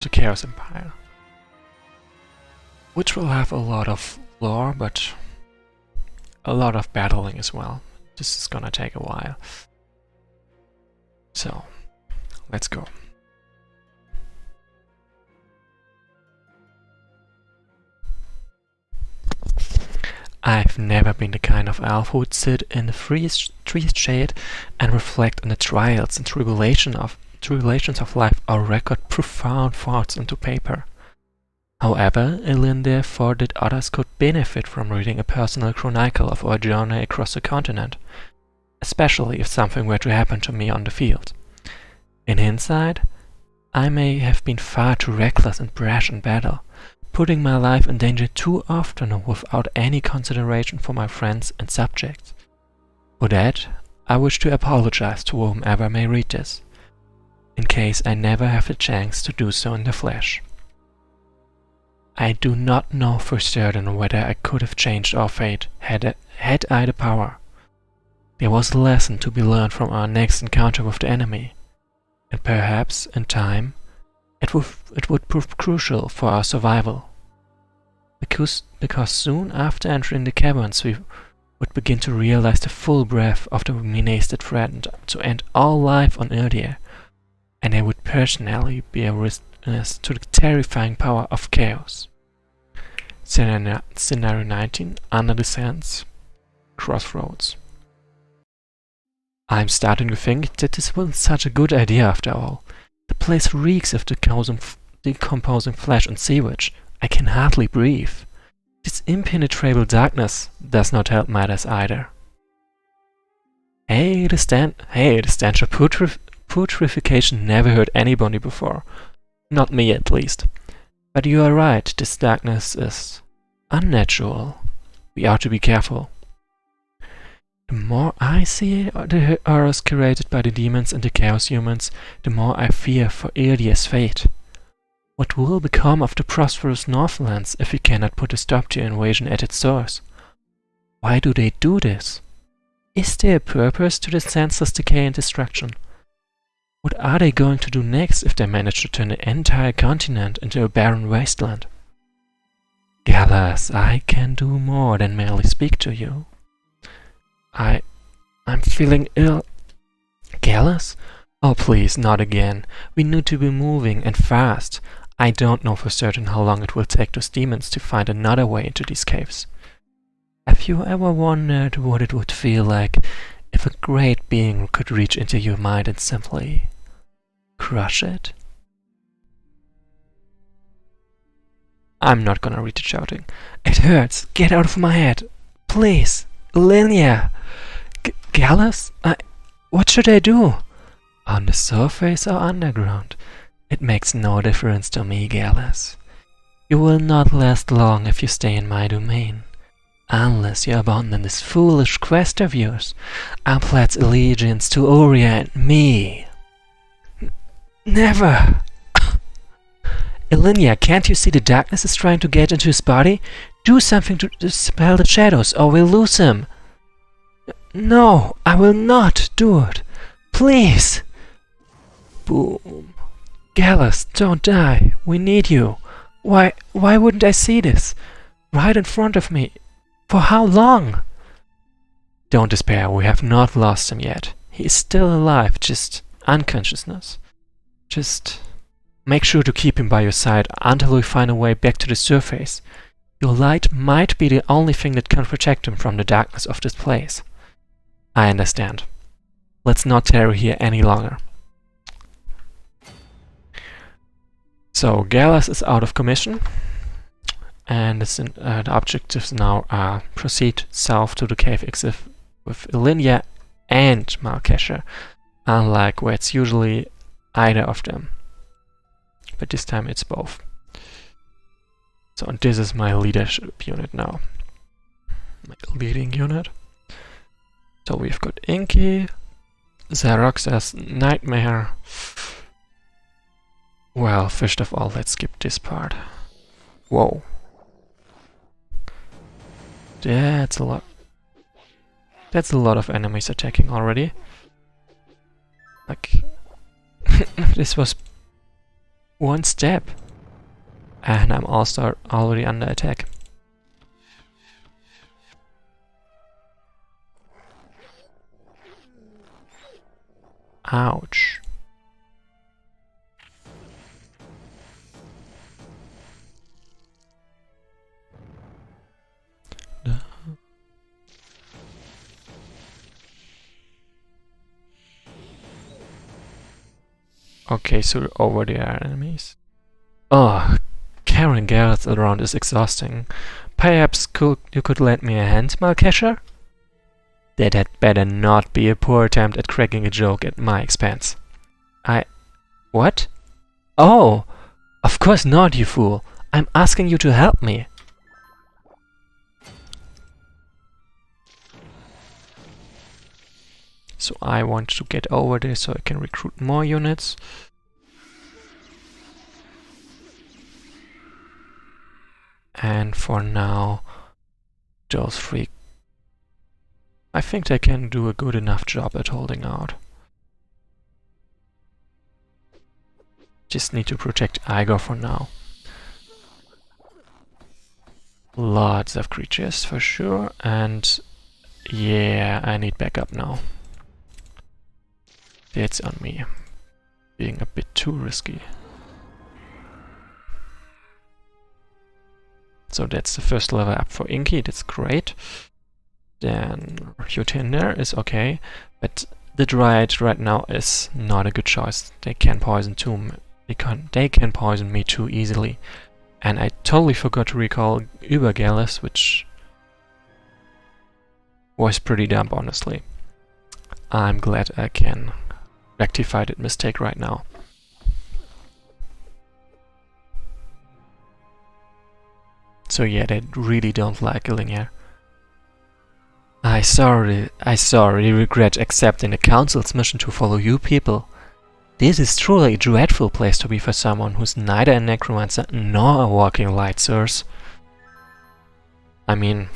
the Chaos Empire, which will have a lot of lore, but a lot of battling as well. This is gonna take a while. So, let's go. I've never been the kind of elf who would sit in the tree shade and reflect on the trials and tribulations of life or record profound thoughts into paper. However, Elin thought that others could benefit from reading a personal chronicle of our journey across the continent, especially if something were to happen to me on the field. In hindsight, I may have been far too reckless and brash in battle, putting my life in danger too often without any consideration for my friends and subjects. For that, I wish to apologize to whomever may read this, in case I never have the chance to do so in the flesh. I do not know for certain whether I could have changed our fate had I the power. There was a lesson to be learned from our next encounter with the enemy, and perhaps, in time, it would prove crucial for our survival. Because soon after entering the caverns we would begin to realize the full breadth of the menace that threatened to end all life on Earth, and I would personally be a witness to the terrifying power of chaos. Scenario 19, Under the Sands, Crossroads. I'm starting to think that this wasn't such a good idea after all. The place reeks of decomposing flesh and sewage. I can hardly breathe. This impenetrable darkness does not help matters either. Hey, the stench of putrefaction never hurt anybody before. Not me, at least. But you are right, this darkness is unnatural. We are to be careful. The more I see the horrors created by the demons and the chaos humans, the more I fear for Ildia's fate. What will become of the prosperous Northlands if we cannot put a stop to invasion at its source? Why do they do this? Is there a purpose to this senseless decay and destruction? What are they going to do next if they manage to turn the entire continent into a barren wasteland? Gallas, I can do more than merely speak to you. I'm feeling ill. Gallas? Oh please, not again. We need to be moving, and fast. I don't know for certain how long it will take those demons to find another way into these caves. Have you ever wondered what it would feel like if a great being could reach into your mind and simply crush it? I'm not gonna read the shouting. It hurts. Get out of my head. Please. Linnea! Gallus? What should I do? On the surface or underground? It makes no difference to me, Gallus. You will not last long if you stay in my domain. Unless you abandon this foolish quest of yours, I pledge allegiance to Uria and me. Never! Elinia, can't you see the darkness is trying to get into his body? Do something to dispel the shadows, or we'll lose him. No, I will not do it. Please! Boom. Gallus, don't die. We need you. Why wouldn't I see this? Right in front of me. For how long? Don't despair, we have not lost him yet. He is still alive, just unconsciousness. Just make sure to keep him by your side until we find a way back to the surface. Your light might be the only thing that can protect him from the darkness of this place. I understand. Let's not tarry here any longer. So, Gallus is out of commission, and the objectives now are proceed south to the cave exit with Elinia and Markesha, unlike where it's usually either of them. But this time it's both. So, and this is my leadership unit now. My leading unit. So we've got Inky, Xerox's Nightmare. Well, first of all, let's skip this part. Whoa. That's a lot. That's a lot of enemies attacking already. Like, this was One step. And I'm also already under attack. Ouch. Okay, so over there are enemies. Oh, carrying Garrett around is exhausting. Perhaps you could lend me a hand, Malkesher? That had better not be a poor attempt at cracking a joke at my expense. What? Oh! Of course not, you fool! I'm asking you to help me! So I want to get over there so I can recruit more units. And for now, those three, I think they can do a good enough job at holding out. Just need to protect Igor for now. Lots of creatures for sure, and yeah, I need backup now. That's on me. Being a bit too risky. So that's the first level up for Inky, that's great. Then Yutinder is okay, but the Dryad right now is not a good choice. They can poison they can poison me too easily. And I totally forgot to recall Übergales, which was pretty dumb, honestly. I'm glad I can rectify that mistake right now. So yeah, they really don't like linear. I sorely regret accepting the council's mission to follow you people. This is truly a dreadful place to be for someone who's neither a necromancer nor a walking light source. I mean,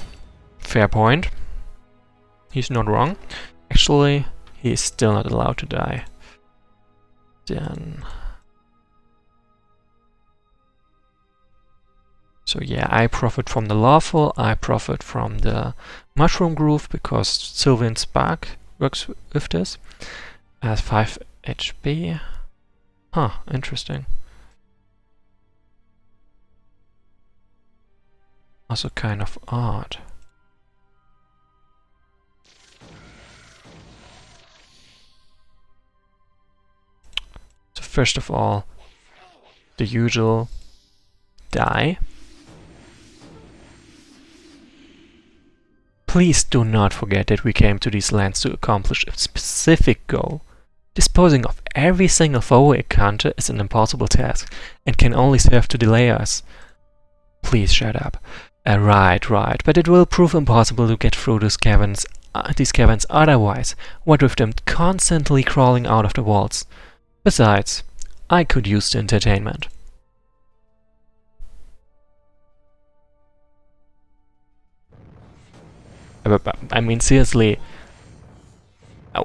fair point. He's not wrong. Actually, he is still not allowed to die. Then... So yeah, I profit from the lawful, I profit from the mushroom groove because Sylvan Spark works with this. Has 5 HP. Huh, interesting. Also kind of odd. So first of all, the usual die. Please do not forget that we came to these lands to accomplish a specific goal. Disposing of every single foe we encounter is an impossible task, and can only serve to delay us. Please shut up. Right, but it will prove impossible to get through these caverns otherwise, what with them constantly crawling out of the walls. Besides, I could use the entertainment. I mean, seriously, how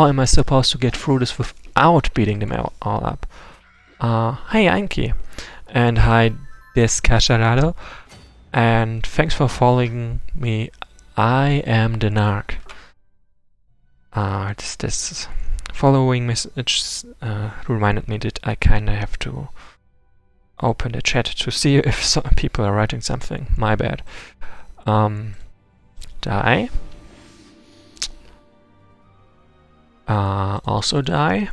am I supposed to get through this without beating them all up? Hi, Anki. And hi, Descacharado. And thanks for following me. I am the Narc. This following message reminded me that I kinda have to open the chat to see if some people are writing something. My bad. Die. Also die.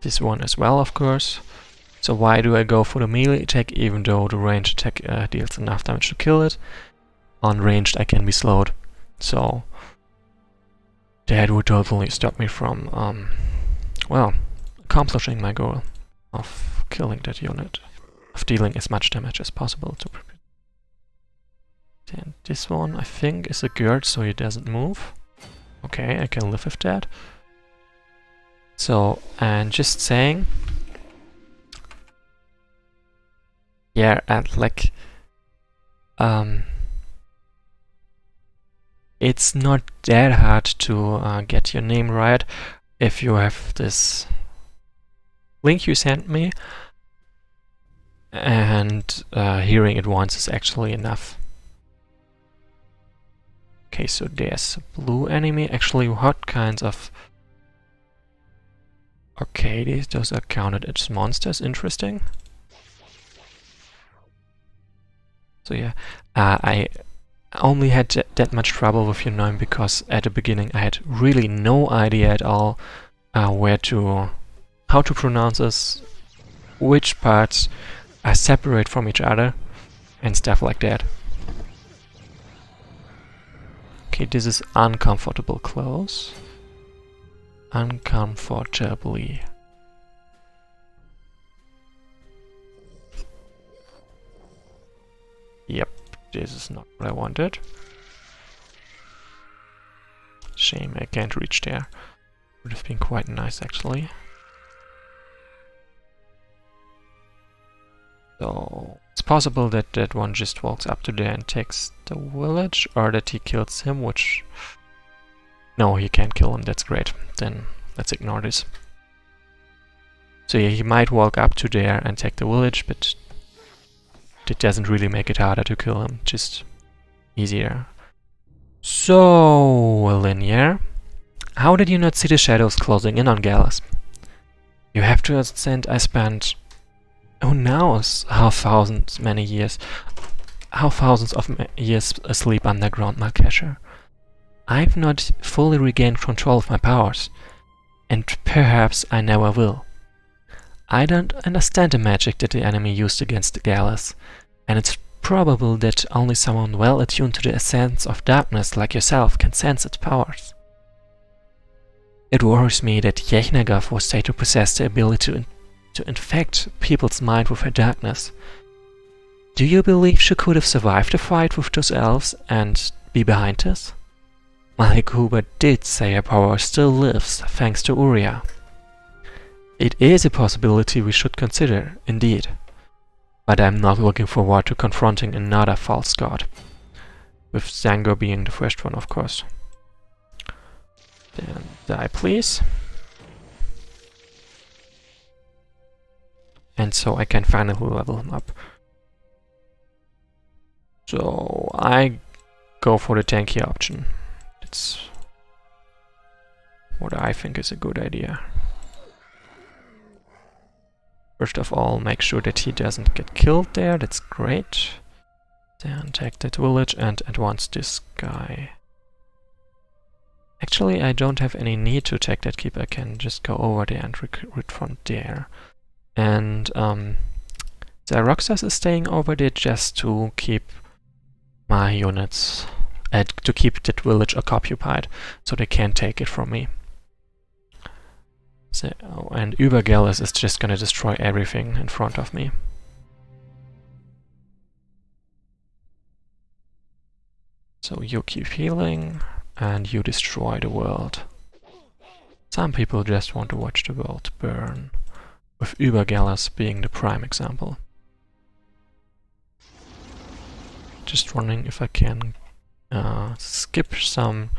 This one as well, of course. So why do I go for the melee attack even though the ranged attack deals enough damage to kill it? On ranged I can be slowed. So that would totally stop me from, well, accomplishing my goal of killing that unit. Of dealing as much damage as possible to prepare. And this one, I think, is a gird, so he doesn't move. Okay, I can live with that. So, and just saying... Yeah, and like... It's not that hard to get your name right if you have this link you sent me, and hearing it once is actually enough. Okay, so there's a blue enemy. Actually, what kinds of... Okay, those are counted as monsters. Interesting. So yeah, I only had that much trouble with your name because at the beginning I had really no idea at all how to pronounce this, which parts are separate from each other, and stuff like that. Okay, this is uncomfortable close. Uncomfortably. Yep, this is not what I wanted. Shame I can't reach there. Would have been quite nice actually. So it's possible that that one just walks up to there and takes the village, or that he kills him, which... No, he can't kill him, that's great. Then let's ignore this. So yeah, he might walk up to there and take the village, but it doesn't really make it harder to kill him, just easier. So, Linear, how did you not see the shadows closing in on Gallus? You have to understand I spent... who knows how thousands of years asleep underground, Malkasher. I've not fully regained control of my powers, and perhaps I never will. I don't understand the magic that the enemy used against Gallus, and it's probable that only someone well attuned to the essence of darkness like yourself can sense its powers. It worries me that Yechnagov was said to possess the ability to infect people's mind with her darkness. Do you believe she could have survived the fight with those elves and be behind this? Malik Huber did say her power still lives thanks to Uriah. It is a possibility we should consider, indeed. But I'm not looking forward to confronting another false god. With Zango being the first one, of course. Then die, please. And so I can finally level him up. So I go for the tanky option. It's what I think is a good idea. First of all, make sure that he doesn't get killed there, that's great. Then take that village and advance this guy. Actually, I don't have any need to take that keep, I can just go over there and recruit from there. And the Roxas is staying over there just to keep my units, to keep that village occupied, so they can't take it from me. So, and Übergellus is just gonna destroy everything in front of me. So you keep healing, and you destroy the world. Some people just want to watch the world burn, with Übergellus being the prime example. Just wondering if I can skip some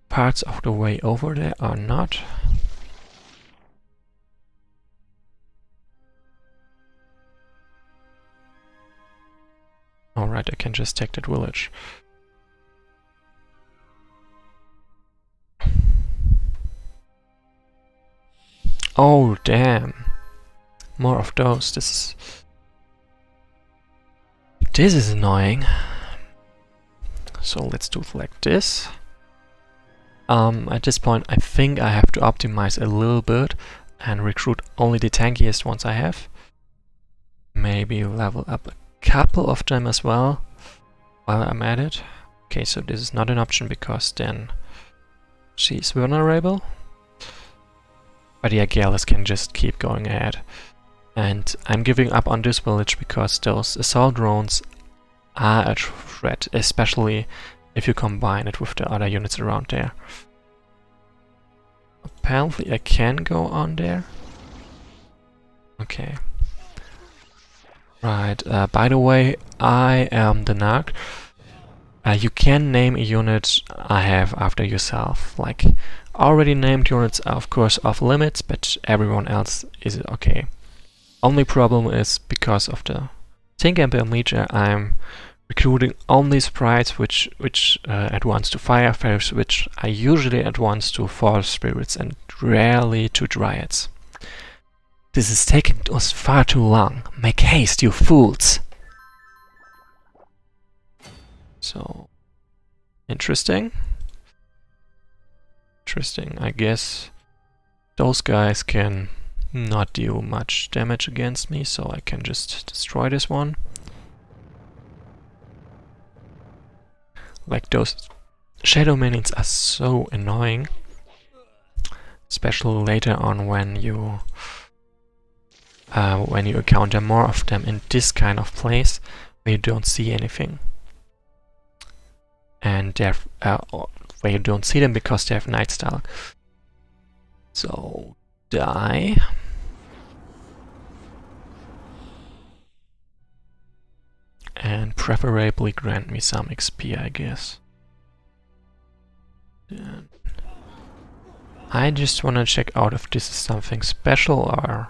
parts of the way over there or not. Alright, I can just take that village. Oh, damn. More of those. This is annoying. So let's do it like this. At this point, I think I have to optimize a little bit and recruit only the tankiest ones I have. Maybe level up a couple of them as well while I'm at it. Okay, so this is not an option because then she's vulnerable. But yeah, Gallus can just keep going ahead. And I'm giving up on this village because those assault drones are a threat, especially if you combine it with the other units around there. Apparently I can go on there. Okay. Right, by the way, I am the Narc. You can name a unit I have after yourself. Like, already named units are of course off limits, but everyone else is okay. Only problem is because of the Tinkerbell meter, I'm recruiting only sprites which advance to fire fairies, which I usually advance to forest spirits and rarely to dryads. This is taking us far too long. Make haste, you fools! So, interesting. Interesting. I guess those guys can not deal much damage against me, so I can just destroy this one. Like, those shadow minions are so annoying, especially later on when you encounter more of them in this kind of place where you don't see anything. And they're where you don't see them because they have Night Stalk. So die. And preferably grant me some XP, I guess. Then I just want to check out if this is something special or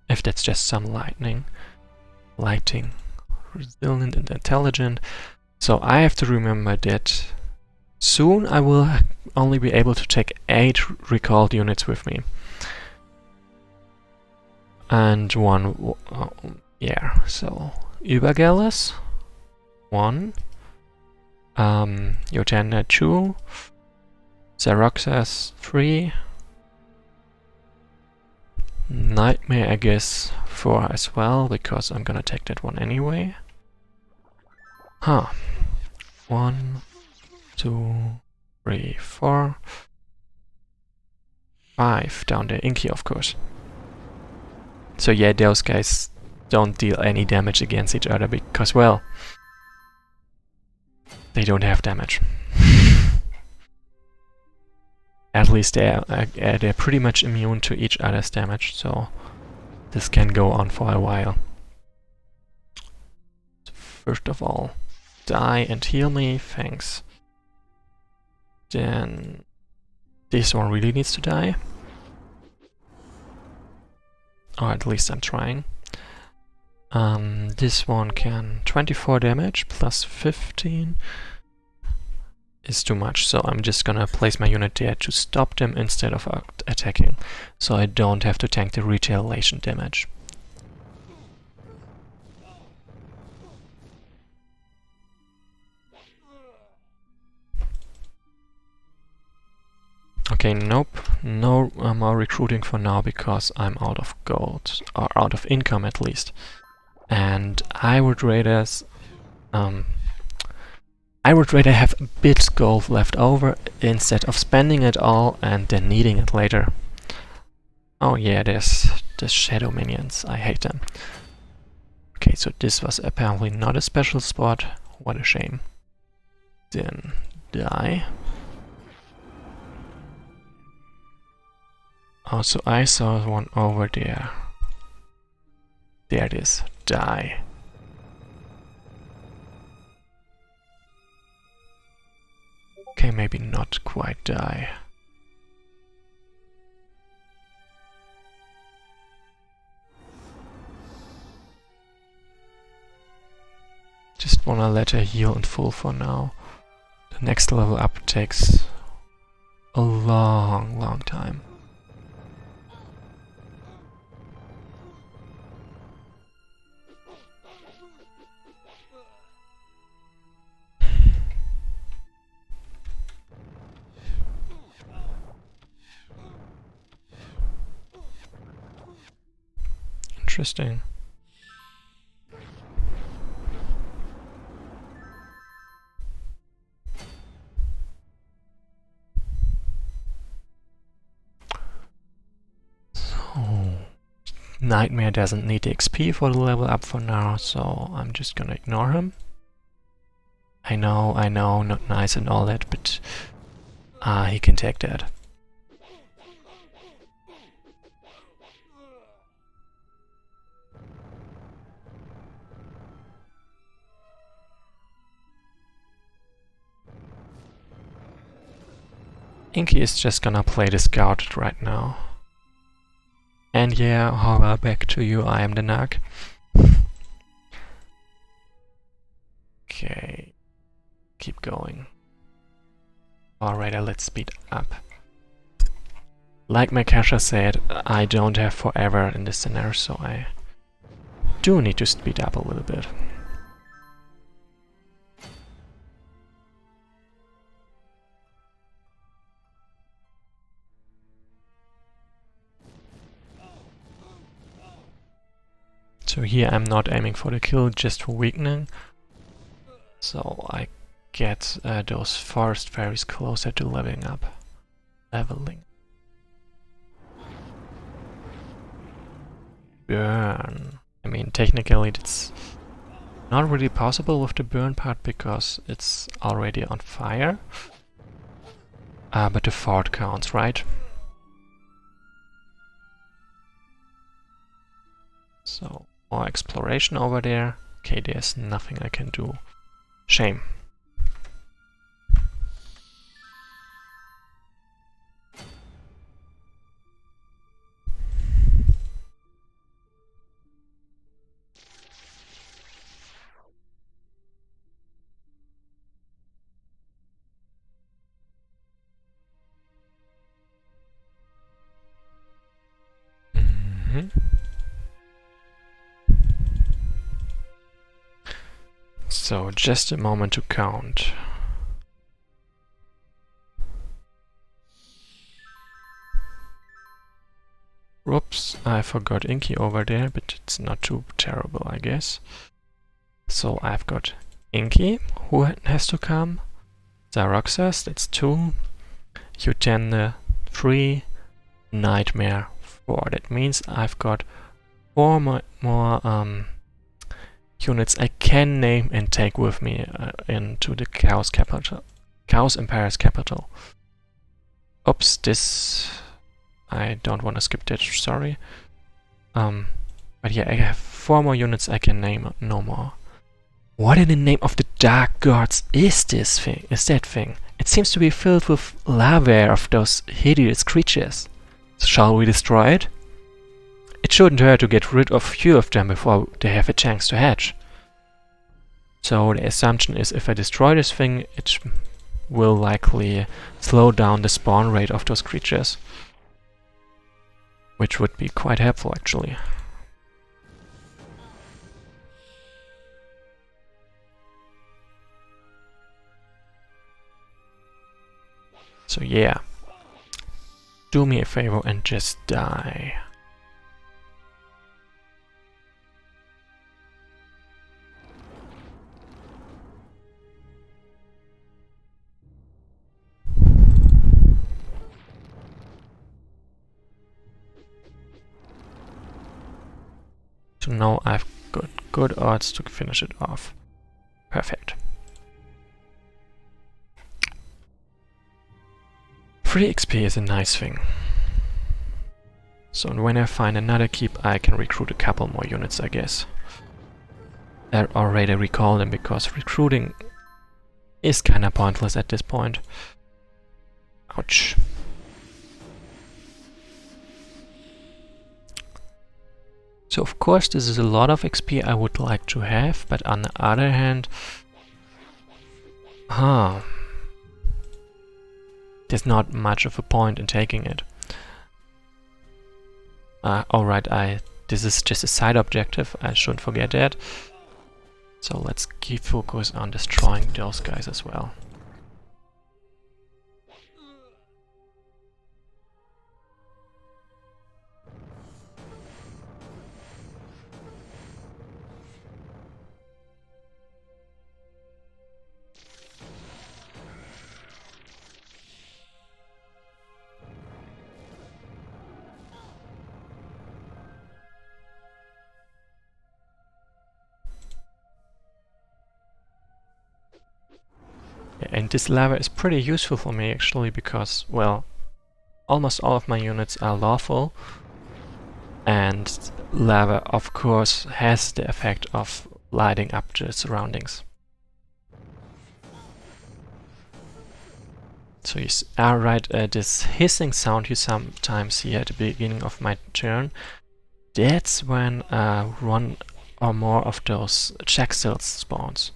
if that's just some lighting, resilient and intelligent. So I have to remember that soon I will only be able to take 8 recalled units with me. And one, yeah, so Übergelles, 1, Jotenda 2, Xeroxas 3, Nightmare I guess 4 as well, because I'm gonna take that one anyway. Huh. 1, 2, 3, 4, 5 down there. Inky, of course. So yeah, those guys don't deal any damage against each other because, well, they don't have damage. At least they're pretty much immune to each other's damage, so this can go on for a while. So first of all, die and heal me, thanks. Then this one really needs to die. Or at least I'm trying. This one can 24 damage plus 15 is too much, so I'm just gonna place my unit there to stop them instead of attacking, so I don't have to tank the retaliation damage. Okay, nope, no more recruiting for now because I'm out of gold, or out of income at least. And I would rather have a bit gold left over instead of spending it all and then needing it later. Oh yeah, there's the shadow minions, I hate them. Okay, so this was apparently not a special spot, what a shame. Then die. Oh, so I saw one over there. There it is. Die. Okay, maybe not quite die. Just wanna let her heal in full for now. The next level up takes a long time. Interesting. So, Nightmare doesn't need the XP for the level up for now, so I'm just gonna ignore him. I know, not nice and all that, but he can take that. Inky is just gonna play the Scouted right now. And yeah, Horror, back to you, I am the Nug. Okay, keep going. Alright, let's speed up. Like Makasha said, I don't have forever in this scenario, so I do need to speed up a little bit. So here I'm not aiming for the kill, just for weakening. So I get those forest fairies closer to leveling up. Burn. I mean, technically it's not really possible with the burn part because it's already on fire. But the fort counts, right? So, more exploration over there. Okay, there's nothing I can do. Shame. So, just a moment to count. Whoops, I forgot Inky over there, but it's not too terrible, I guess. So I've got Inky, who has to come. Xyroxas, that's 2. Utenne, 3. Nightmare, 4. That means I've got 4 more units I can name and take with me into the Chaos capital. Chaos Empire's capital. Oops, this... I don't want to skip that, sorry. But yeah, I have 4 more units I can name, no more. What in the name of the Dark Gods is this thing? Is that thing? It seems to be filled with larvae of those hideous creatures. Shall we destroy it? It shouldn't hurt to get rid of a few of them before they have a chance to hatch. So the assumption is if I destroy this thing, it will likely slow down the spawn rate of those creatures. Which would be quite helpful, actually. So yeah, do me a favor and just die. So now I've got good odds to finish it off. Perfect. Free XP is a nice thing. So when I find another keep, I can recruit a couple more units, I guess. I already recall them because recruiting is kinda pointless at this point. Ouch. So of course this is a lot of XP I would like to have, but on the other hand... there's not much of a point in taking it. Alright, this is just a side objective, I shouldn't forget that. So let's keep focus on destroying those guys as well. And this lava is pretty useful for me actually because, well, almost all of my units are lawful, and lava of course has the effect of lighting up the surroundings. So you are right, this hissing sound you sometimes hear at the beginning of my turn, that's when one or more of those jacksills spawns.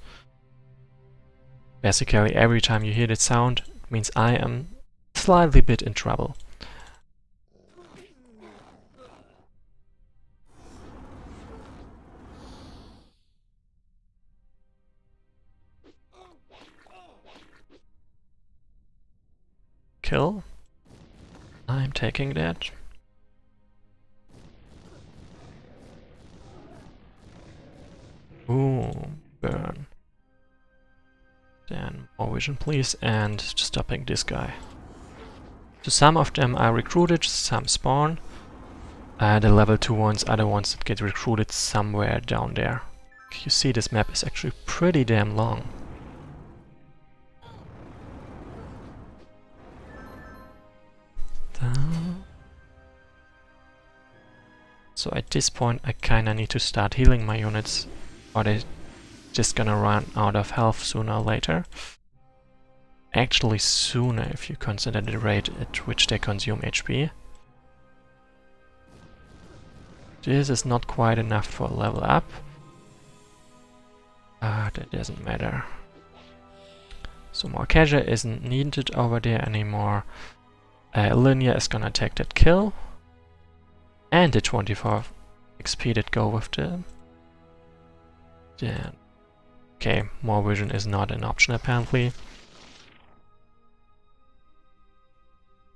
Basically, every time you hear that sound, it means I am slightly bit in trouble. Kill. I'm taking that. Ooh, burn. Then more vision please, and stopping this guy. So some of them are recruited, some spawn. The level 2 ones are the ones that get recruited somewhere down there. You see, this map is actually pretty damn long. So at this point I kinda need to start healing my units, or they're just gonna run out of health sooner or later. Actually sooner if you consider the rate at which they consume HP. This is not quite enough for a level up. That doesn't matter. So more casual isn't needed over there anymore. Linear is gonna take that kill. And the 24 XP that go with them. Then, okay, more vision is not an option apparently.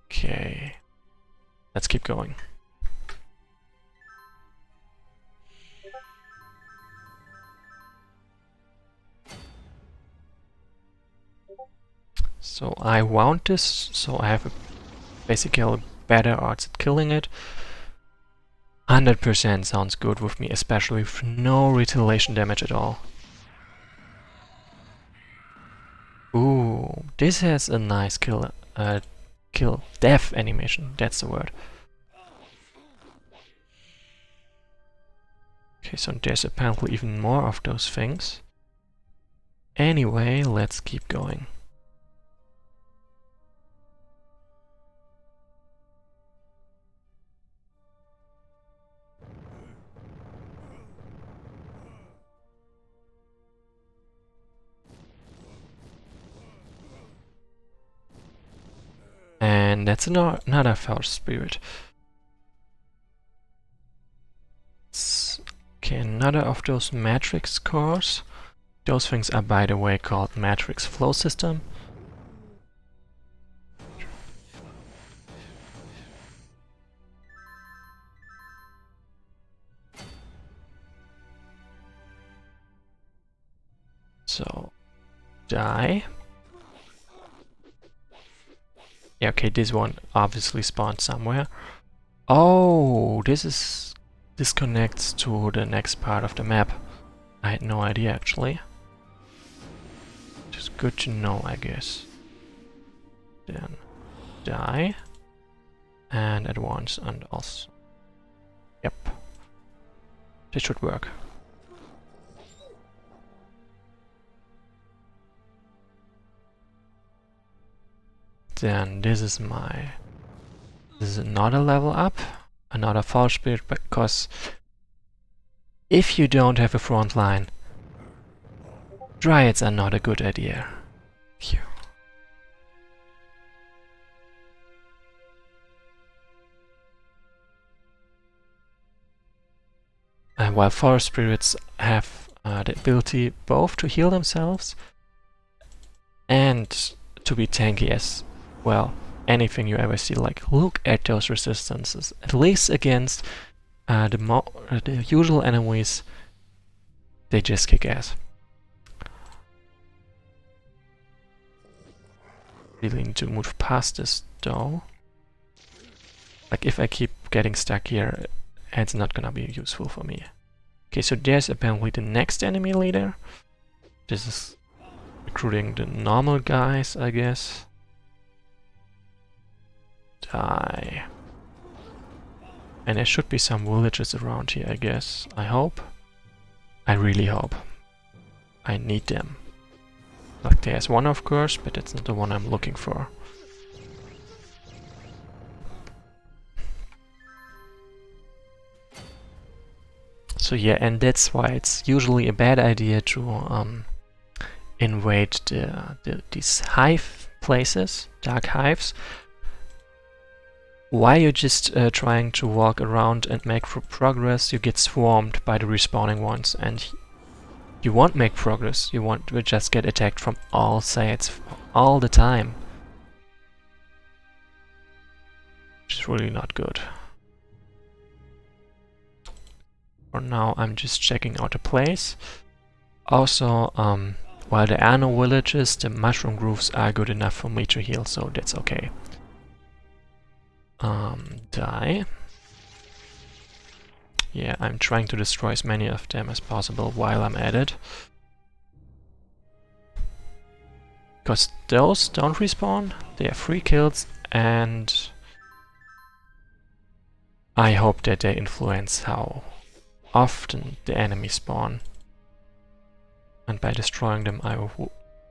Okay, let's keep going. So I wound this, so I have basically better odds at killing it. 100% sounds good with me, especially with no retaliation damage at all. Ooh, this has a nice kill death animation, that's the word. Okay, so there's apparently even more of those things. Anyway, let's keep going. And that's another Force Spirit. Okay, another of those matrix cores. Those things are, by the way, called matrix flow system. So, die. Yeah, okay, this one obviously spawned somewhere. Oh, this connects to the next part of the map. I had no idea actually. Just good to know, I guess. Then die. And advance and also. Yep. This should work. Then this is another level up, another Force Spirit, because if you don't have a front line, Dryads are not a good idea. Phew. While Forest Spirits have the ability both to heal themselves and to be tanky as well, anything you ever see, like look at those resistances, at least against the usual enemies, they just kick ass. Really need to move past this though. Like if I keep getting stuck here, it's not gonna be useful for me. Okay, so there's apparently the next enemy leader. This is recruiting the normal guys, I guess. Die. And there should be some villages around here, I guess. I hope. I really hope. I need them. Like there's one, of course, but that's not the one I'm looking for. So yeah, and that's why it's usually a bad idea to invade these hive places, dark hives. While you're just trying to walk around and make progress, you get swarmed by the respawning ones, and you won't make progress. You will just get attacked from all sides all the time, which is really not good. For now, I'm just checking out the place. Also, while there are no villages, the mushroom grooves are good enough for me to heal, so that's okay. Die. Yeah, I'm trying to destroy as many of them as possible while I'm at it. Because those don't respawn, they are free kills, and I hope that they influence how often the enemies spawn. And by destroying them, I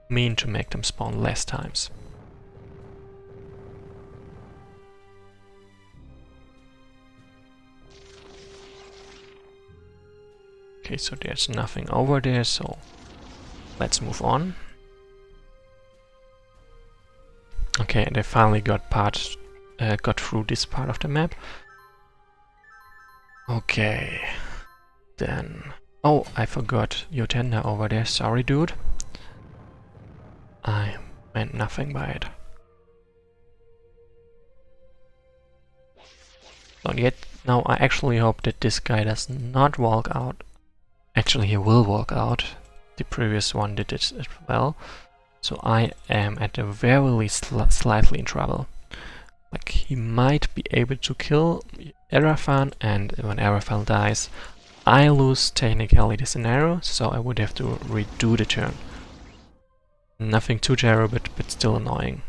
mean to make them spawn less times. Okay, so there's nothing over there, so let's move on. Okay, and I finally got through this part of the map. Okay, then... Oh, I forgot your tender over there. Sorry, dude. I meant nothing by it. So yet, now I actually hope that this guy does not walk out. Actually, he will walk out. The previous one did it as well. So I am at the very least slightly in trouble. Like, he might be able to kill Erafan, and when Erafan dies, I lose technically the scenario, so I would have to redo the turn. Nothing too terrible, but still annoying.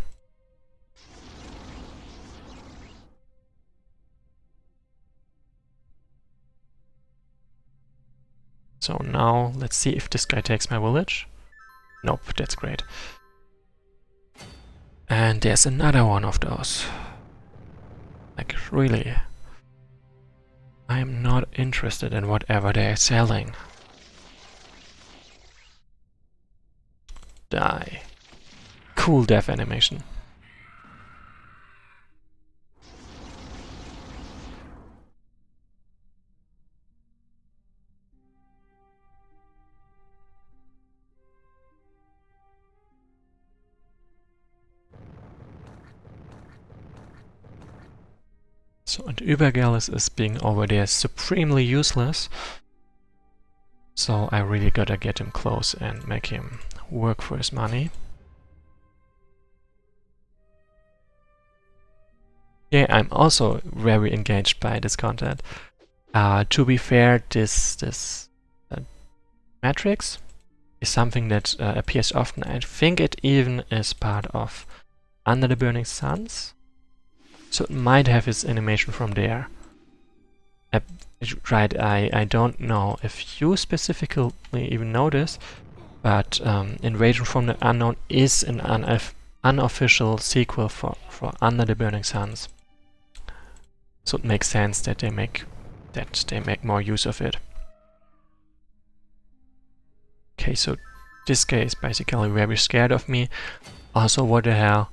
So now, let's see if this guy takes my village. Nope, that's great. And there's another one of those. Like, really? I am not interested in whatever they're selling. Die. Cool death animation. So, and Übergallus is being over there supremely useless. So I really gotta get him close and make him work for his money. Yeah, I'm also very engaged by this content. To be fair, this matrix is something that appears often. I think it even is part of Under the Burning Suns. So it might have its animation from there. Right, I don't know if you specifically even know this, but Invasion from the Unknown is an unofficial sequel for Under the Burning Suns. So it makes sense that they make more use of it. Okay, so this guy is basically very scared of me. Also, what the hell?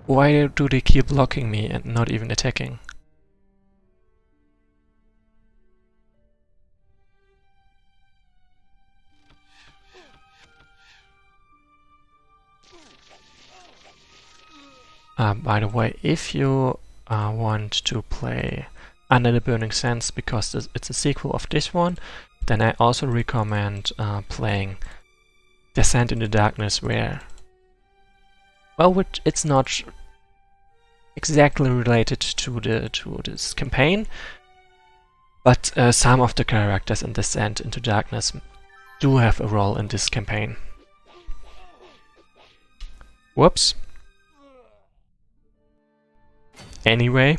Why do they keep blocking me and not even attacking? By the way, if you want to play Under the Burning Sands because it's a sequel of this one, then I also recommend playing Descent into Darkness, where, well, it's not exactly related to this campaign, but some of the characters in Descent into Darkness do have a role in this campaign. Whoops. Anyway.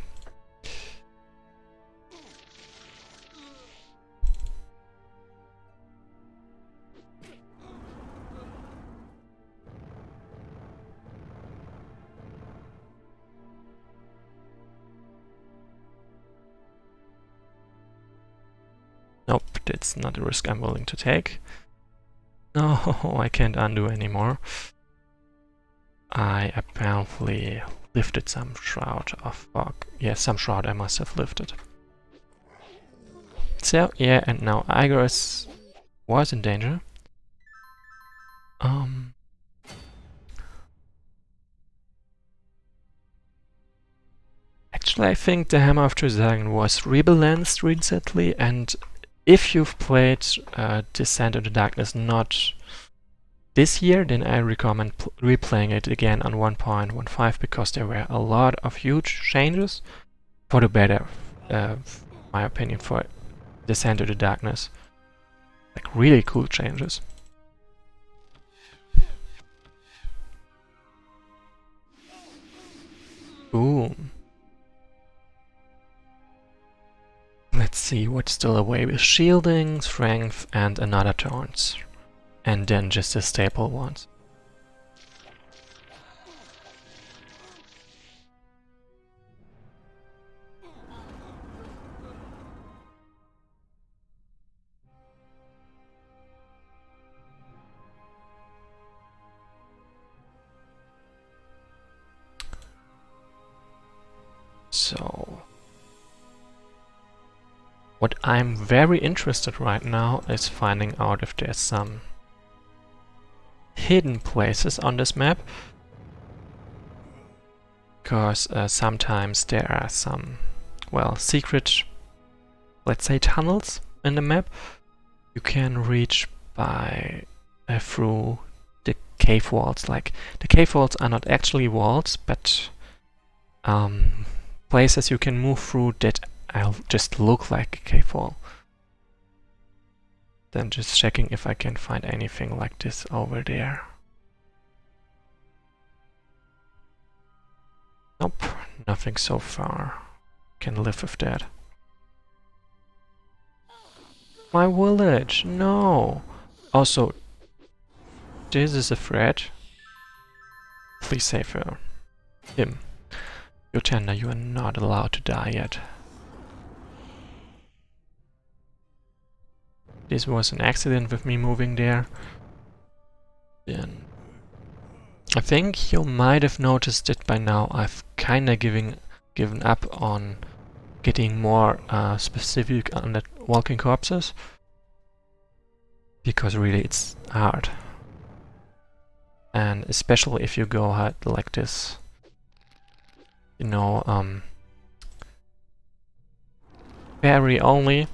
That's not a risk I'm willing to take. No, I can't undo anymore. I apparently lifted some Shroud of Fog. Yes, some Shroud I must have lifted. So, yeah, and now Igor was in danger. Actually, I think the Hammer of Vorkosigan was rebalanced recently, and if you've played Descent into Darkness not this year, then I recommend replaying it again on 1.15 because there were a lot of huge changes for the better, my opinion, for Descent into Darkness. Like really cool changes. Boom. Let's see what's still away with shielding, strength, and another taunts. And then just the staple ones. So, what I'm very interested right now is finding out if there's some hidden places on this map. Because sometimes there are some, well, secret, let's say, tunnels in the map you can reach by through the cave walls. Like, the cave walls are not actually walls, but places you can move through that just look like a cave wall. Then just checking if I can find anything like this over there. Nope, nothing so far. Can live with that. My village, no! Also, this is a threat. Please save her. Him. Yotanda, you are not allowed to die yet. This was an accident with me moving there. Then I think you might have noticed that by now I've kinda given up on getting more specific on the walking corpses. Because really it's hard. And especially if you go hard like this. You know, Barry only.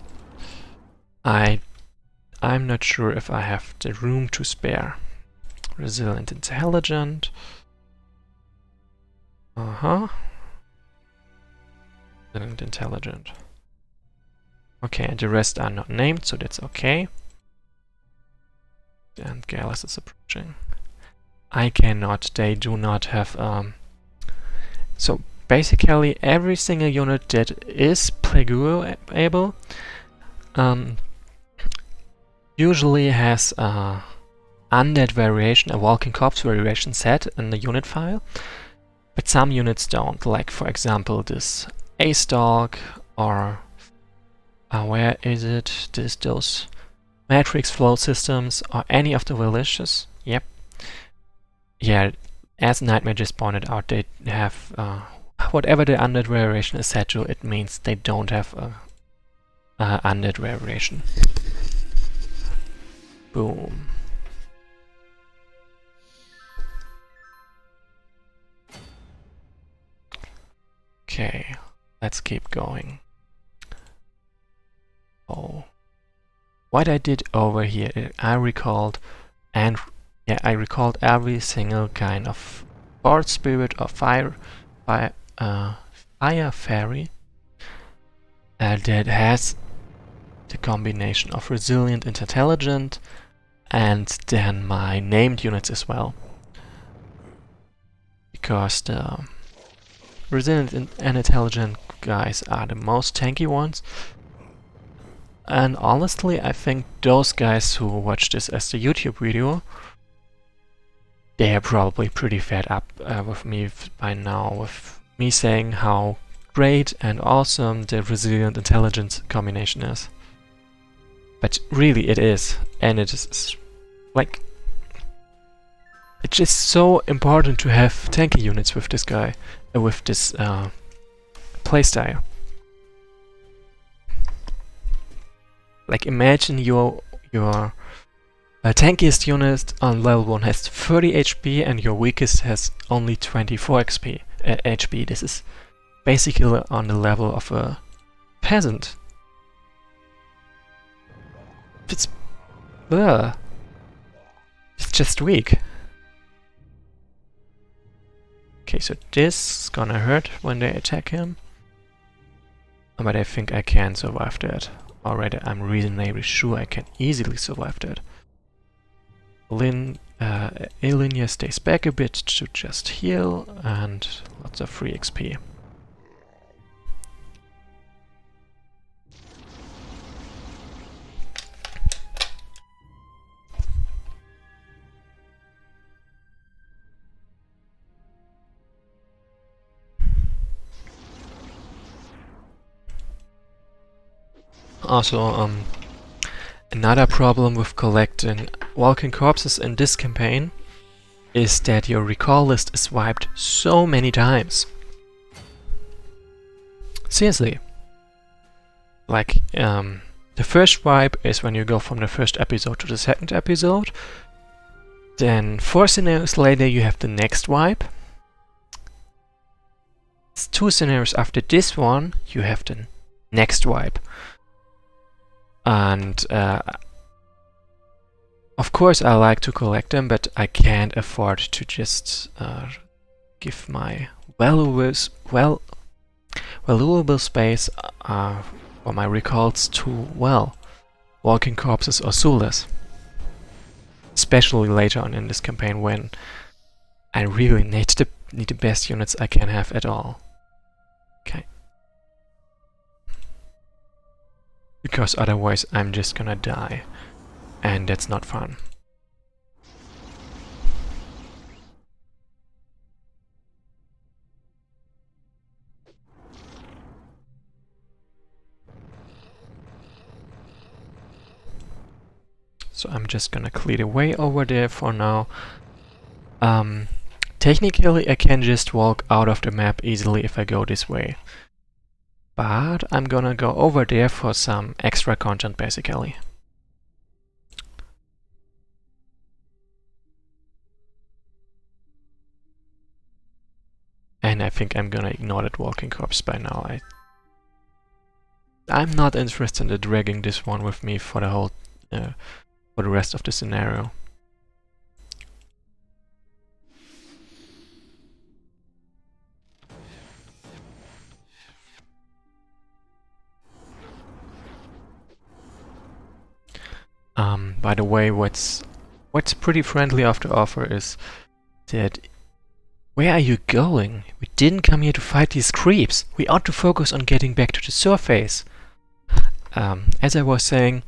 I'm not sure if I have the room to spare. Resilient, intelligent. Resilient, intelligent. Okay, and the rest are not named, so that's okay. And Gallus is approaching. I cannot, they do not have so basically every single unit that is plagueable usually has a undead variation, a walking corpse variation set in the unit file, but some units don't, like for example this Ace Dog or where is it? Those Matrix Flow systems or any of the villages. Yep. Yeah, as Nightmare just pointed out, they have whatever the undead variation is set to, it means they don't have a undead variation. Boom. Okay, let's keep going. Oh, what I did over here, I recalled every single kind of Forest Spirit or Fire Fairy that has the combination of Resilient and Intelligent, and then my named units as well. Because the Resilient and Intelligent guys are the most tanky ones. And honestly, I think those guys who watch this as the YouTube video, they are probably pretty fed up with me by now, with me saying how great and awesome the Resilient Intelligence combination is. But really it is, and it is like, it's just so important to have tanky units with this guy, with this playstyle. Like imagine your tankiest unit on level 1 has 30 HP and your weakest has only 24 HP. This is basically on the level of a peasant. It's just weak. Okay, so this is gonna hurt when they attack him. But I think I can survive that. Already I'm reasonably sure I can easily survive that. Ilinia stays back a bit to just heal and lots of free XP. Also, another problem with collecting walking corpses in this campaign is that your recall list is wiped so many times. Seriously. Like, the first wipe is when you go from the first episode to the second episode. Then 4 scenarios later you have the next wipe. 2 scenarios after this one you have the next wipe. And of course I like to collect them, but I can't afford to just give my valuable space for my recalls to, well, walking corpses or soulless. Especially later on in this campaign when I really need the best units I can have at all. Okay. Because otherwise I'm just gonna die, and that's not fun. So I'm just gonna clear the way over there for now. Technically I can just walk out of the map easily if I go this way. But I'm gonna go over there for some extra content, basically. And I think I'm gonna ignore that walking corpse by now. I'm not interested in dragging this one with me for the whole, for the rest of the scenario. By the way, what's pretty friendly of the offer is that, where are you going? We didn't come here to fight these creeps. We ought to focus on getting back to the surface. As I was saying,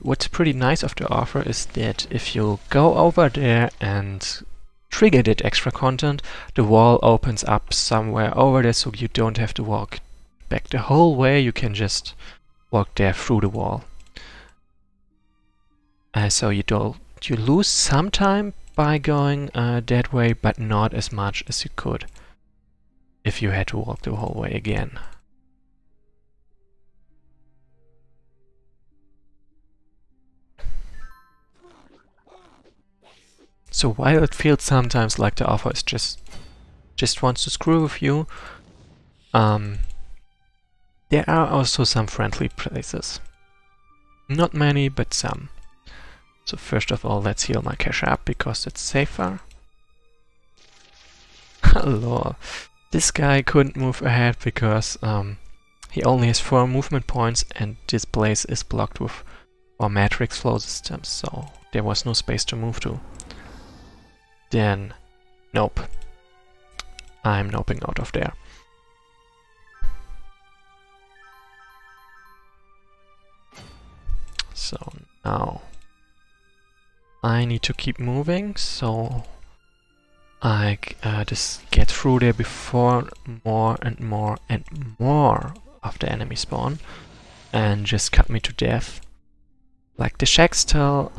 what's pretty nice of the offer is that if you go over there and trigger that extra content, the wall opens up somewhere over there, so you don't have to walk back the whole way. You can just walk there through the wall. So you lose some time by going that way, but not as much as you could if you had to walk the whole way again. So while it feels sometimes like the offer is just wants to screw with you, there are also some friendly places. Not many, but some. So first of all, let's heal my cash up, because it's safer. Hello. This guy couldn't move ahead because he only has 4 movement points and this place is blocked with our matrix flow systems, so there was no space to move to. Then, nope. I'm noping out of there. So now I need to keep moving, so I just get through there before more and more and more of the enemy spawn and just cut me to death. Like the Shaxtal,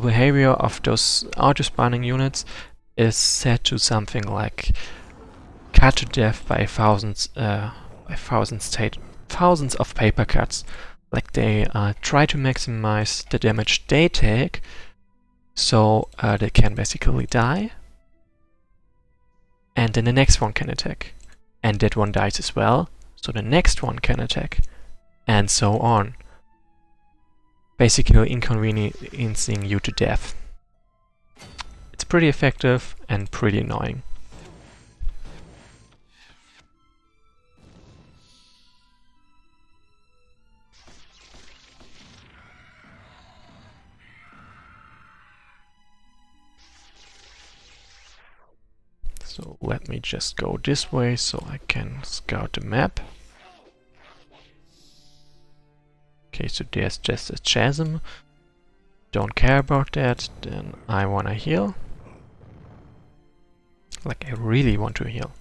behavior of those auto-spawning units is set to something like cut to death by thousands of paper cuts. Like they try to maximize the damage they take, so they can basically die, and then the next one can attack, and that one dies as well, so the next one can attack, and so on. Basically inconveniencing you to death. It's pretty effective and pretty annoying. So let me just go this way so I can scout the map. Okay, so there's just a chasm. Don't care about that. Then I wanna heal. Like, I really want to heal.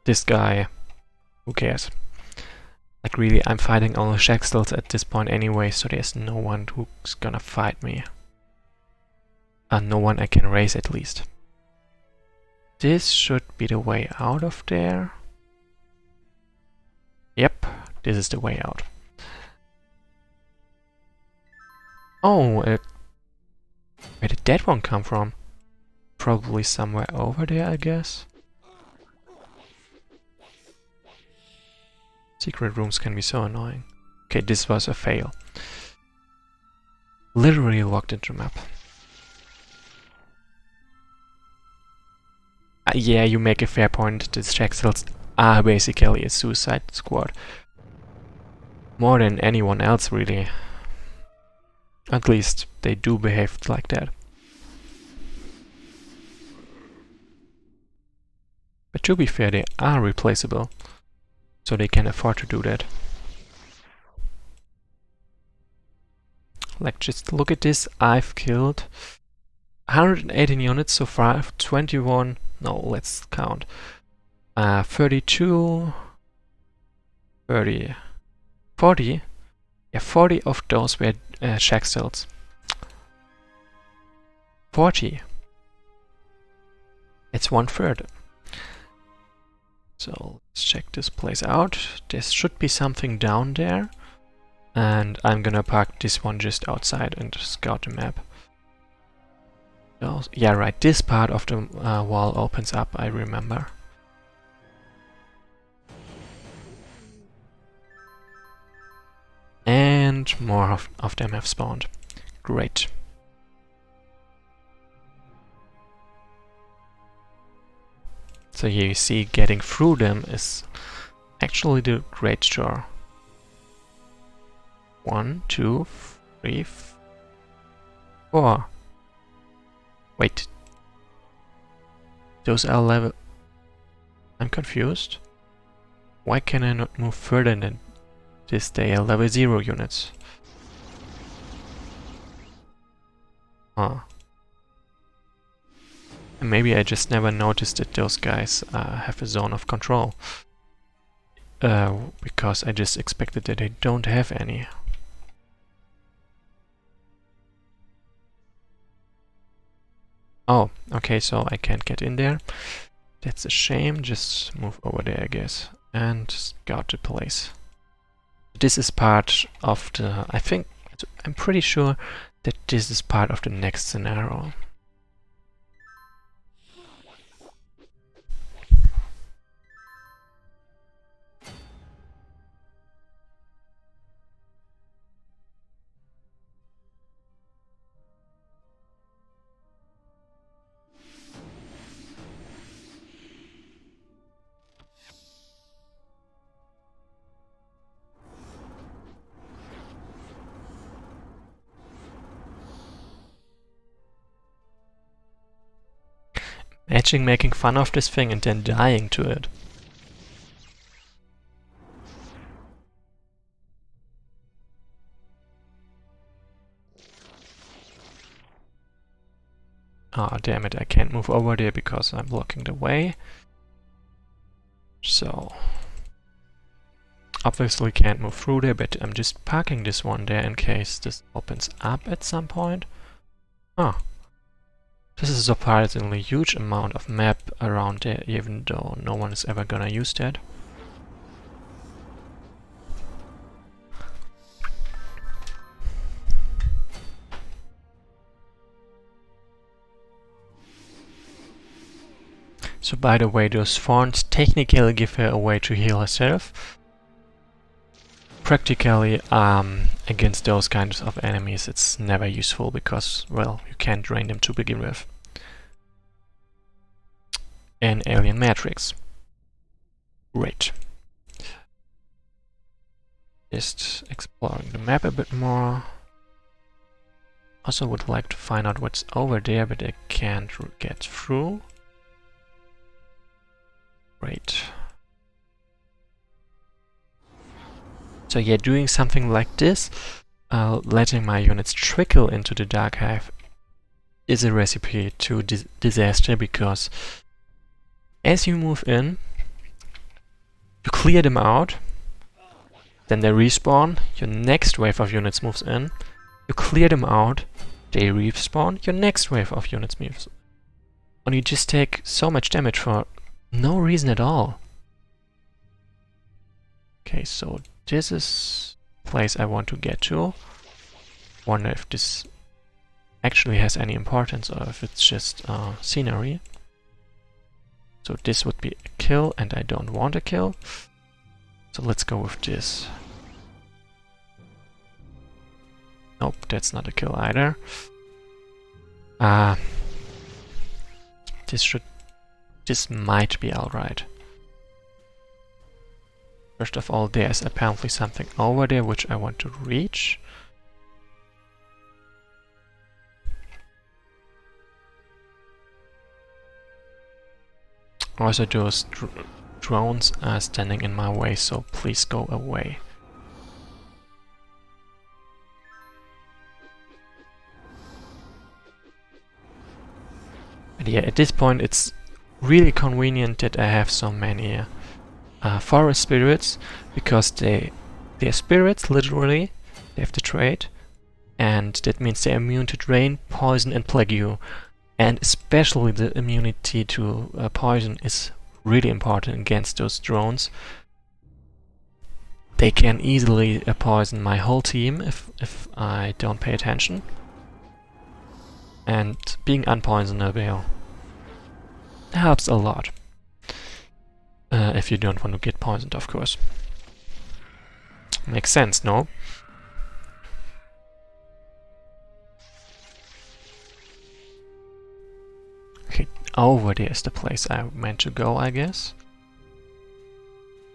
This guy, who cares? Like, really, I'm fighting only Shaxtals at this point anyway, so there's no one who's gonna fight me. No one I can raise at least. This should be the way out of there. Yep, this is the way out. Oh, where did that one come from? Probably somewhere over there, I guess. Secret rooms can be so annoying. Okay, this was a fail. Literally locked into the map. Yeah, you make a fair point. The Shaxtals are basically a suicide squad. More than anyone else, really. At least they do behave like that. But to be fair, they are replaceable, so they can afford to do that. Like, just look at this. I've killed 118 units so far, 21, no, let's count. 32, 30, 40. Yeah, 40 of those were Shaxtals. 40. It's 1/3. So let's check this place out. There should be something down there. And I'm gonna park this one just outside and scout the map. Yeah, right, this part of the wall opens up, I remember. And more of them have spawned. Great. So here you see, getting through them is actually the great chore. 1, 2, 3, 4. Wait. Those are level... I'm confused. Why can I not move further than this? They are level 0 units. Huh. And maybe I just never noticed that those guys have a zone of control. Because I just expected that they don't have any. Oh, okay, so I can't get in there. That's a shame. Just move over there, I guess, and scout the place. This is part of the... I'm pretty sure that this is part of the next scenario. Imagine making fun of this thing and then dying to it. Ah, damn it, I can't move over there because I'm blocking the way. So... Obviously can't move through there, but I'm just parking this one there in case this opens up at some point. Oh. This is a surprisingly huge amount of map around there, even though no one is ever gonna use that. So by the way, those thorns technically give her a way to heal herself. Practically, against those kinds of enemies it's never useful because, well, you can't drain them to begin with. An alien matrix. Great. Just exploring the map a bit more. Also would like to find out what's over there, but I can't get through. Great. So yeah, doing something like this, letting my units trickle into the Dark Hive, is a recipe to disaster, because as you move in, you clear them out, then they respawn, your next wave of units moves in, you clear them out, they respawn, your next wave of units moves in. And you just take so much damage for no reason at all. Okay, so this is the place I want to get to. Wonder if this actually has any importance or if it's just scenery. So this would be a kill, and I don't want a kill. So let's go with this. Nope, that's not a kill either. This might be alright. First of all, there's apparently something over there which I want to reach. Also, those drones are standing in my way, so please go away. And yeah, at this point it's really convenient that I have so many forest spirits, because they're spirits, literally. They have the trait, and that means they're immune to drain, poison and plague. And especially the immunity to poison is really important against those drones. They can easily poison my whole team if I don't pay attention. And being unpoisonable helps a lot. If you don't want to get poisoned, of course. Makes sense, no? Okay, over there is the place I meant to go, I guess.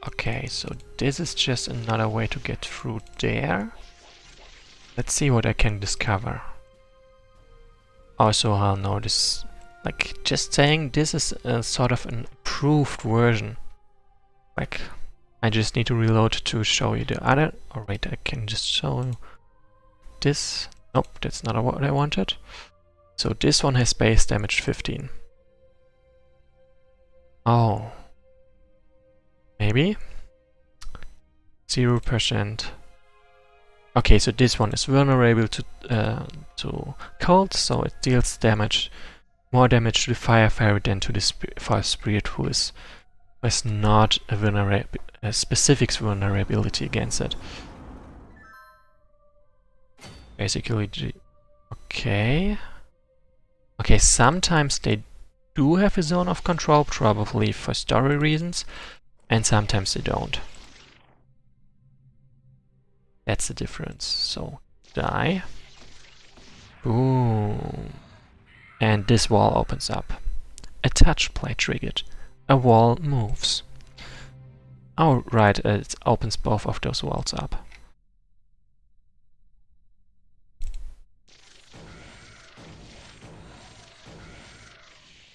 Okay, so this is just another way to get through there. Let's see what I can discover. Also, I'll notice, like, just saying this is a sort of an improved version. Like, I just need to reload to show you the other. Oh wait, I can just show you this. Nope, that's not what I wanted. So this one has base damage 15. Oh. Maybe? 0%. Okay, so this one is vulnerable to cold, so it deals damage, more damage to the fire fairy than to the fire spirit, who has not a specific vulnerability against it. Basically, okay. Okay, sometimes they do have a zone of control, probably for story reasons, and sometimes they don't. That's the difference. So, die. Boom. And this wall opens up. A touch play triggered. A wall moves. Oh, right, it opens both of those walls up.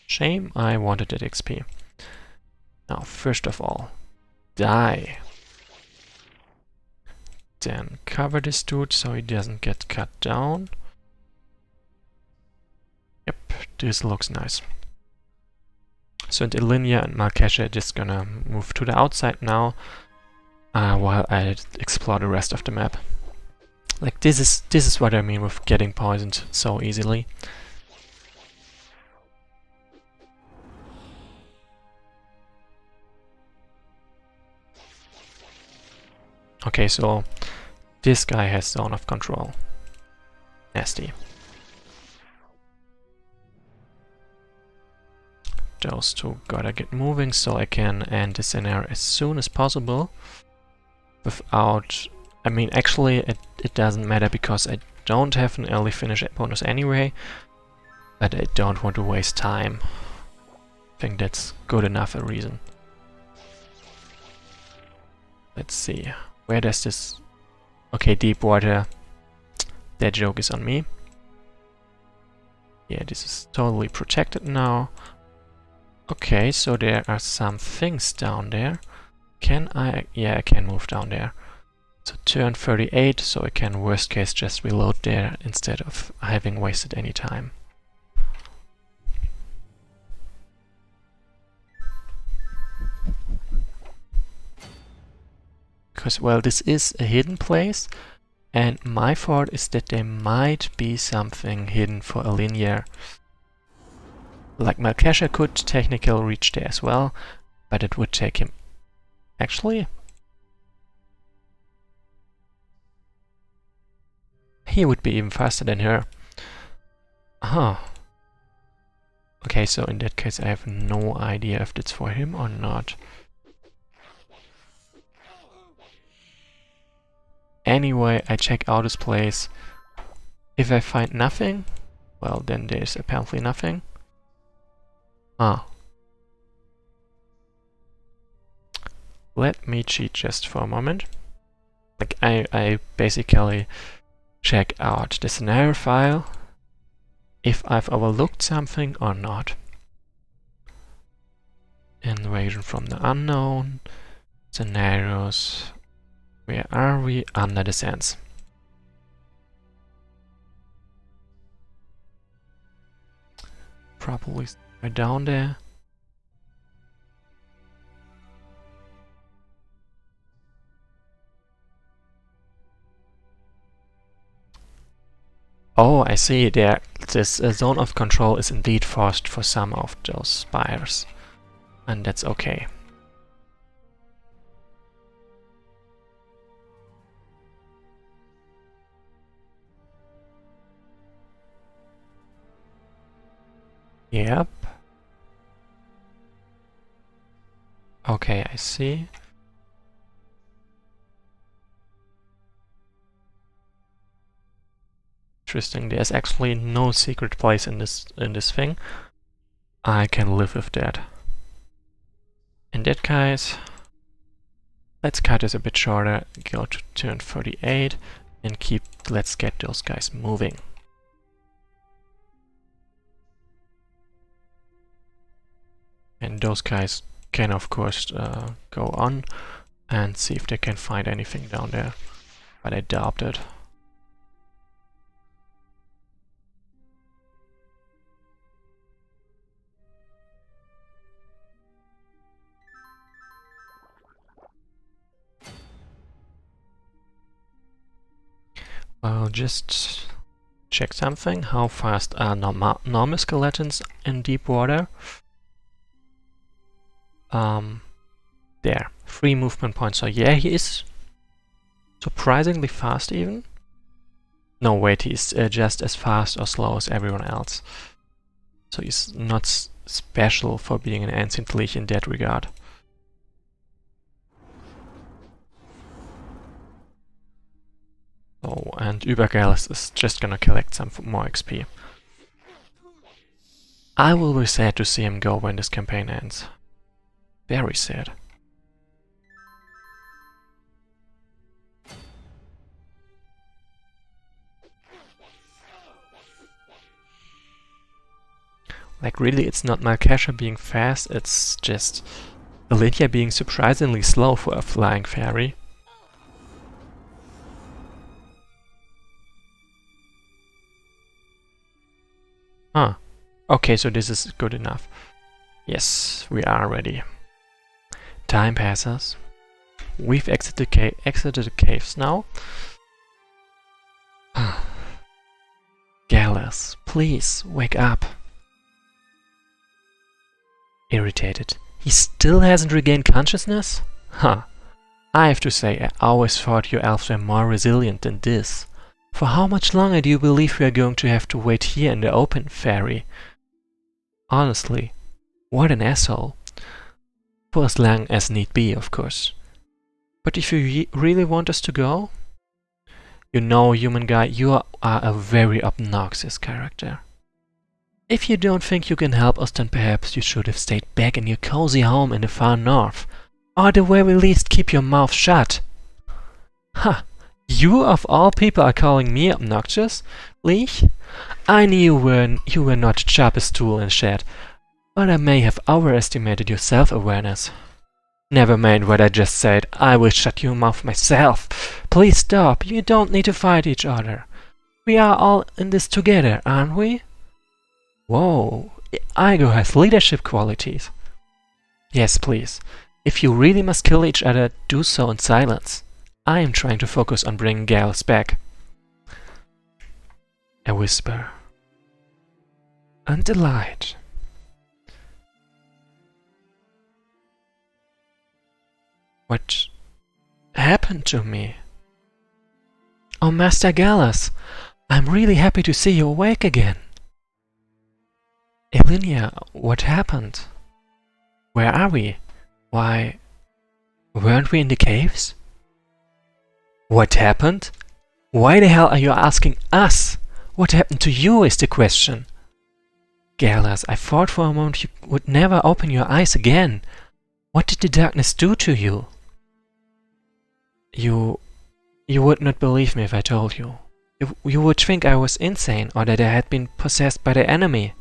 Shame, I wanted that XP. Now, first of all, die. Then cover this dude so he doesn't get cut down. Yep, this looks nice. So Delinia and Malkesha are just gonna move to the outside now. while I explore the rest of the map. Like this is what I mean with getting poisoned so easily. Okay, so this guy has zone of control. Nasty. Those two gotta get moving so I can end this scenario as soon as possible. Without... I mean, actually it doesn't matter because I don't have an early finish bonus anyway. But I don't want to waste time. I think that's good enough a reason. Let's see. Where does this... Okay, deep water. That joke is on me. Yeah, this is totally protected now. Okay, so there are some things down there. Can I... Yeah, I can move down there. So turn 38, so I can worst case just reload there instead of having wasted any time. Because, well, this is a hidden place, and my thought is that there might be something hidden for a linear. Like Malkasha could technically reach there as well, but it would take him... Actually... He would be even faster than her. Huh. Okay, so in that case I have no idea if it's for him or not. Anyway, I check out this place. If I find nothing, well, then there's apparently nothing. Ah. Let me cheat just for a moment. Like, I basically check out the scenario file, if I've overlooked something or not. Invasion from the unknown, scenarios, where are we? Under the sands. Probably right down there. Oh, I see. There, this zone of control is indeed forced for some of those spires, and that's okay. Yep. Okay, I see. Interesting. There's actually no secret place in this thing. I can live with that. In that case, let's cut this a bit shorter. Go to turn 38 and keep. Let's get those guys moving. And those guys can of course go on and see if they can find anything down there. But I doubt it. I'll just check something. How fast are normal skeletons in deep water? There, 3 movement points. So yeah, he is surprisingly fast even. No, wait, he's just as fast or slow as everyone else. So he's not special for being an ancient lich in that regard. Oh, and Übergeist is just gonna collect some more XP. I will be sad to see him go when this campaign ends. Very sad. Like really, it's not Malkasha being fast, it's just Lydia being surprisingly slow for a flying fairy. Huh. Okay, so this is good enough. Yes, we are ready. Time passes. we've exited the caves now. Gallus, please, wake up. Irritated. He still hasn't regained consciousness? Huh. I have to say, I always thought you elves were more resilient than this. For how much longer do you believe we are going to have to wait here in the open, fairy? Honestly, what an asshole. For as long as need be, of course. But if you really want us to go? You know, human guy, you are a very obnoxious character. If you don't think you can help us, then perhaps you should have stayed back in your cozy home in the far north. Or at the very least keep your mouth shut. Huh, you of all people are calling me obnoxious? Leech? I knew you were not the sharpest tool in shed, but I may have overestimated your self-awareness. Never mind what I just said, I will shut your mouth myself. Please stop, you don't need to fight each other. We are all in this together, aren't we? Whoa, Igo has leadership qualities. Yes, please. If you really must kill each other, do so in silence. I am trying to focus on bringing Gallus back. A whisper. And a light. What happened to me? Oh, Master Gallus, I'm really happy to see you awake again. Elinia, what happened? Where are we? Why, weren't we in the caves? What happened? Why the hell are you asking us? What happened to you is the question. Gallus, I thought for a moment you would never open your eyes again. What did the darkness do to you? You would not believe me if I told you. You would think I was insane or that I had been possessed by the enemy.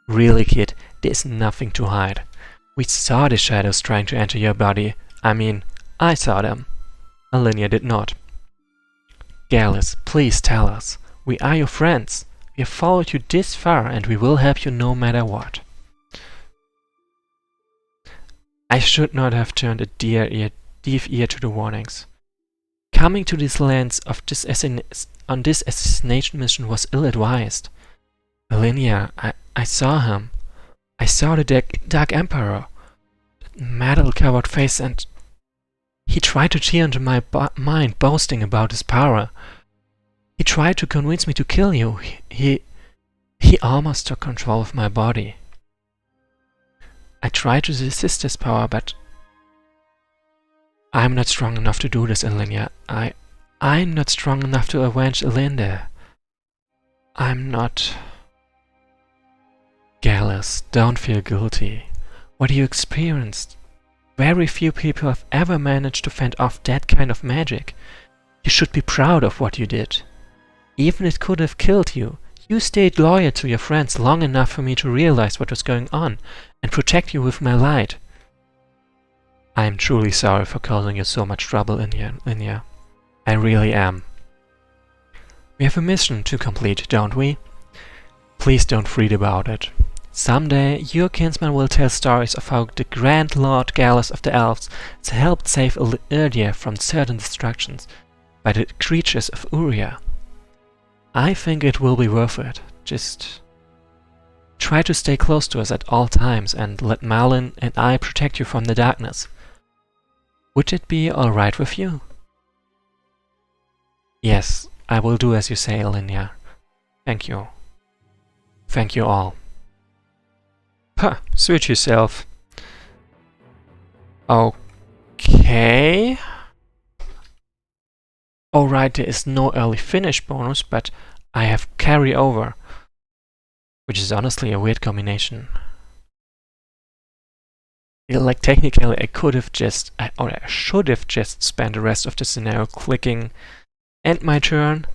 Really, kid, there's nothing to hide. We saw the shadows trying to enter your body. I mean, I saw them. Elinia did not. Gallus, please tell us. We are your friends. We have followed you this far and we will help you no matter what. I should not have turned a deaf ear to the warnings. Coming to these lands on this assassination mission was ill-advised. Elinia, I saw him. I saw the Dark Emperor. That metal-covered face, and he tried to tear into my mind, boasting about his power. He tried to convince me to kill you. He almost took control of my body. I tried to resist his power, but I'm not strong enough to do this, Elinia. I'm not strong enough to avenge Elinde. I'm not... Gallus, don't feel guilty. What you experienced, very few people have ever managed to fend off that kind of magic. You should be proud of what you did. Even if it could have killed you, you stayed loyal to your friends long enough for me to realize what was going on and protect you with my light. I am truly sorry for causing you so much trouble, Inya. I really am. We have a mission to complete, don't we? Please don't fret about it. Someday, your kinsman will tell stories of how the Grand Lord Gallus of the Elves has helped save Erdia from certain destructions by the creatures of Uria. I think it will be worth it. Just try to stay close to us at all times and let Malin and I protect you from the darkness. Would it be alright with you? Yes, I will do as you say, Elinia. Thank you. Thank you all. Huh, suit yourself. Okay. Alright, there is no early finish bonus, but I have carry over, which is honestly a weird combination. Like, technically I could have just, or I should have just spent the rest of the scenario clicking end my turn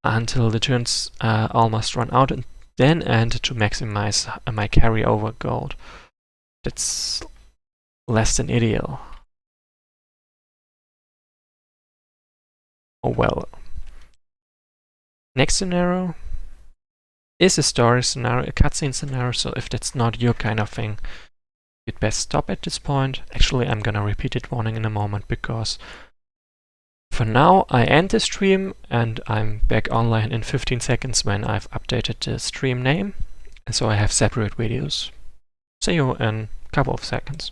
until the turns almost run out and then end to maximize my carryover gold. That's less than ideal. Oh well. Next scenario is a story scenario, a cutscene scenario, so if that's not your kind of thing, you'd best stop at this point. Actually, I'm gonna repeat it warning in a moment, because for now I end the stream and I'm back online in 15 seconds when I've updated the stream name, and so I have separate videos. See you in a couple of seconds.